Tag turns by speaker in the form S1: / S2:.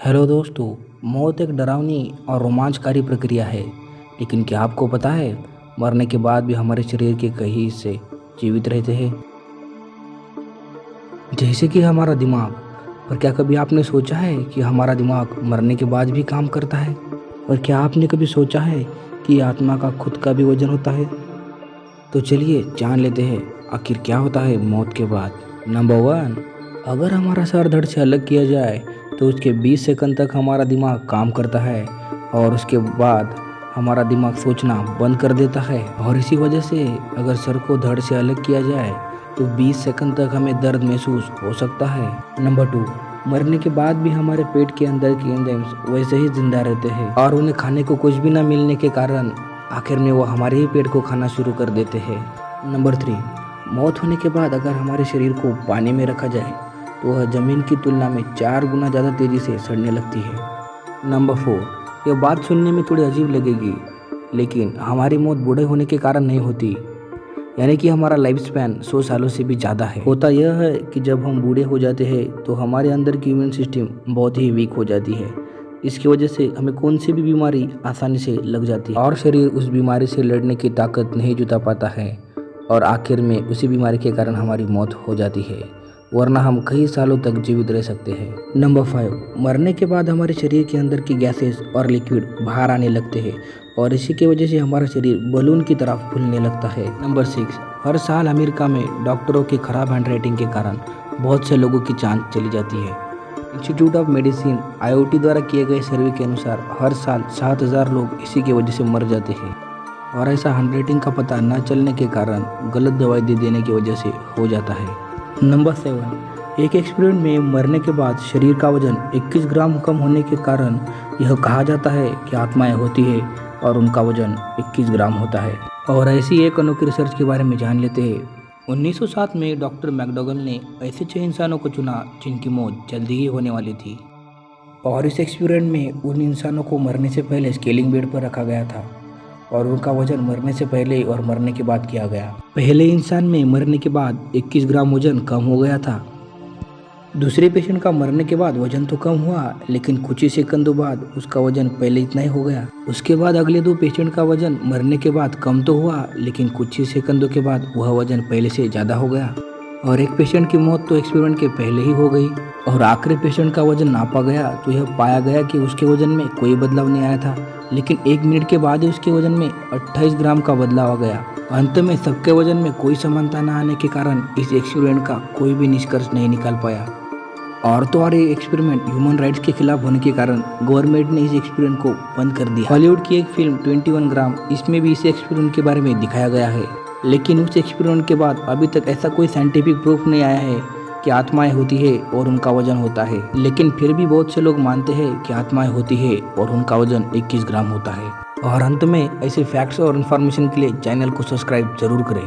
S1: Hello दोस्तों। मौत एक डरावनी और रोमांचकारी प्रक्रिया है, लेकिन क्या आपको पता है मरने के बाद भी हमारे शरीर के कई हिस्से जीवित रहते हैं, जैसे कि हमारा दिमाग। पर क्या कभी आपने सोचा है कि हमारा दिमाग मरने के बाद भी काम करता है? और क्या आपने कभी सोचा है कि आत्मा का खुद का भी वजन होता है? तो चलिए जान लेते हैं आखिर क्या होता है मौत के बाद। नंबर 1, अगर हमारा सर धड़ से अलग किया जाए तो उसके 20 सेकंड तक हमारा दिमाग काम करता है और उसके बाद हमारा दिमाग सोचना बंद कर देता है। और इसी वजह से अगर सर को धड़ से अलग किया जाए तो 20 सेकंड तक हमें दर्द महसूस हो सकता है। नंबर 2, मरने के बाद भी हमारे पेट के अंदर के एंजाइम्स वैसे ही जिंदा रहते हैं और उन्हें खाने को कुछ भी न मिलने के कारण आखिर में वो हमारे ही पेट को खाना शुरू कर देते हैं। नंबर 3, मौत होने के बाद अगर हमारे शरीर को पानी में रखा जाए तो वह ज़मीन की तुलना में 4 गुना ज़्यादा तेज़ी से सड़ने लगती है। नंबर 4, यह बात सुनने में थोड़ी अजीब लगेगी, लेकिन हमारी मौत बूढ़े होने के कारण नहीं होती, यानी कि हमारा लाइफ स्पैन 100 सालों से भी ज़्यादा है। होता यह है कि जब हम बूढ़े हो जाते हैं तो हमारे अंदर की इम्यून सिस्टम बहुत ही वीक हो जाती है। इसकी वजह से हमें कौन सी भी बीमारी आसानी से लग जाती है और शरीर उस बीमारी से लड़ने की ताकत नहीं जुटा पाता है और आखिर में उसी बीमारी के कारण हमारी मौत हो जाती है, वरना हम कई सालों तक जीवित रह सकते हैं। नंबर 5, मरने के बाद हमारे शरीर के अंदर की गैसेस और लिक्विड बाहर आने लगते हैं और इसी की वजह से हमारा शरीर बलून की तरह फूलने लगता है। नंबर 6, हर साल अमेरिका में डॉक्टरों की खराब हैंडराइटिंग के कारण बहुत से लोगों की जान चली जाती है। इंस्टीट्यूट ऑफ मेडिसिन IOT द्वारा किए गए सर्वे के अनुसार हर साल 7,000 लोग इसी की वजह से मर जाते हैं और ऐसा हैंडराइटिंग का पता न चलने के कारण गलत दवाई दे देने की वजह से हो जाता है। नंबर 7, एक एक्सपेरिमेंट में मरने के बाद शरीर का वजन 21 ग्राम कम होने के कारण यह कहा जाता है कि आत्माएं होती है और उनका वजन 21 ग्राम होता है। और ऐसी एक अनोखी रिसर्च के बारे में जान लेते हैं। 1907 में डॉक्टर मैकडोगल ने ऐसे 6 इंसानों को चुना जिनकी मौत जल्दी ही होने वाली थी और इस एक्सपेरिमेंट में उन इंसानों को मरने से पहले स्केलिंग बेड पर रखा गया था और उनका वजन मरने से पहले और मरने के बाद किया गया। पहले इंसान में मरने के बाद 21 ग्राम वजन कम हो गया था। दूसरे पेशेंट का मरने के बाद वजन तो कम हुआ, लेकिन कुछ ही सेकंडों बाद उसका वजन पहले इतना ही हो गया। उसके बाद अगले 2 पेशेंट का वजन मरने के बाद कम तो हुआ, लेकिन कुछ ही सेकंडों के बाद वह वजन पहले से ज़्यादा हो गया। और एक पेशेंट की मौत तो एक्सपेरिमेंट के पहले ही हो गई। और आखिरी पेशेंट का वजन नापा गया तो यह पाया गया कि उसके वजन में कोई बदलाव नहीं आया था, लेकिन 1 मिनट के बाद ही उसके वजन में 28 ग्राम का बदलाव आ गया। अंत में सबके वजन में कोई समानता न आने के कारण इस एक्सपेरिमेंट का कोई भी निष्कर्ष नहीं निकाल पाया। और तो और ये एक्सपेरिमेंट ह्यूमन राइट्स के खिलाफ होने के कारण गवर्नमेंट ने इस एक्सपेरिमेंट को बंद कर दिया। हॉलीवुड की एक फिल्म 21 ग्राम, इसमें भी इस एक्सपेरिमेंट के बारे में दिखाया गया है, लेकिन उस एक्सपेरिमेंट के बाद अभी तक ऐसा कोई साइंटिफिक प्रूफ नहीं आया है कि आत्माएं होती है और उनका वजन होता है। लेकिन फिर भी बहुत से लोग मानते हैं कि आत्माएं होती है और उनका वजन 21 ग्राम होता है। और अंत में ऐसे फैक्ट्स और इन्फॉर्मेशन के लिए चैनल को सब्सक्राइब जरूर करें।